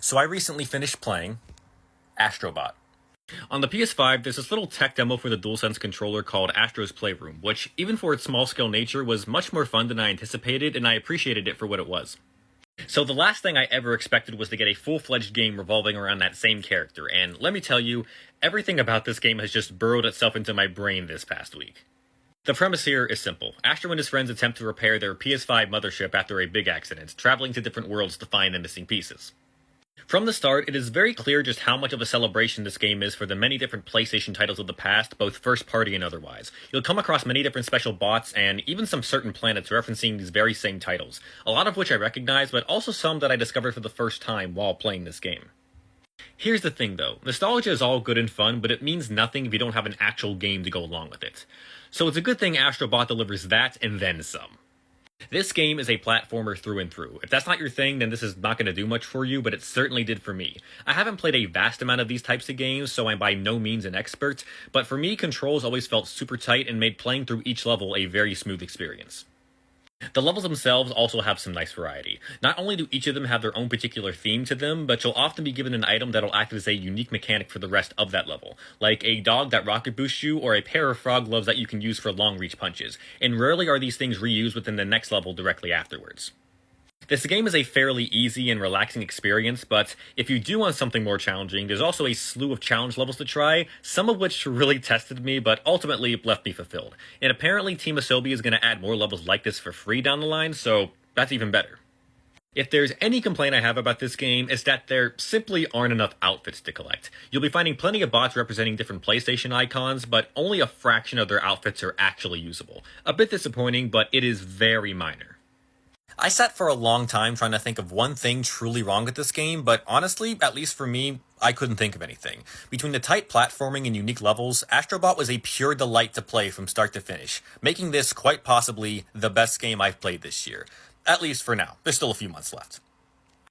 So I recently finished playing Astro Bot. On the PS5, there's this little tech demo for the DualSense controller called Astros Playroom, which, even for its small-scale nature, was much more fun than I anticipated, and I appreciated it for what it was. So the last thing I ever expected was to get a full-fledged game revolving around that same character, and let me tell you, everything about this game has just burrowed itself into my brain this past week. The premise here is simple. Astro and his friends attempt to repair their PS5 mothership after a big accident, traveling to different worlds to find the missing pieces. From the start, it is very clear just how much of a celebration this game is for the many different PlayStation titles of the past, both first-party and otherwise. You'll come across many different special bots, and even some certain planets referencing these very same titles, a lot of which I recognize, but also some that I discovered for the first time while playing this game. Here's the thing though, nostalgia is all good and fun, but it means nothing if you don't have an actual game to go along with it. So it's a good thing Astro Bot delivers that and then some. This game is a platformer through and through. If that's not your thing, then this is not going to do much for you, but it certainly did for me. I haven't played a vast amount of these types of games, so I'm by no means an expert, but for me, controls always felt super tight and made playing through each level a very smooth experience. The levels themselves also have some nice variety. Not only do each of them have their own particular theme to them, but you'll often be given an item that'll act as a unique mechanic for the rest of that level, like a dog that rocket boosts you or a pair of frog gloves that you can use for long reach punches, and rarely are these things reused within the next level directly afterwards. This game is a fairly easy and relaxing experience, but if you do want something more challenging, there's also a slew of challenge levels to try, some of which really tested me, but ultimately left me fulfilled. And apparently Team Asobi is going to add more levels like this for free down the line, so that's even better. If there's any complaint I have about this game, it's that there simply aren't enough outfits to collect. You'll be finding plenty of bots representing different PlayStation icons, but only a fraction of their outfits are actually usable. A bit disappointing, but it is very minor. I sat for a long time trying to think of one thing truly wrong with this game, but honestly, at least for me, I couldn't think of anything. Between the tight platforming and unique levels, Astro Bot was a pure delight to play from start to finish, making this quite possibly the best game I've played this year. At least for now. There's still a few months left.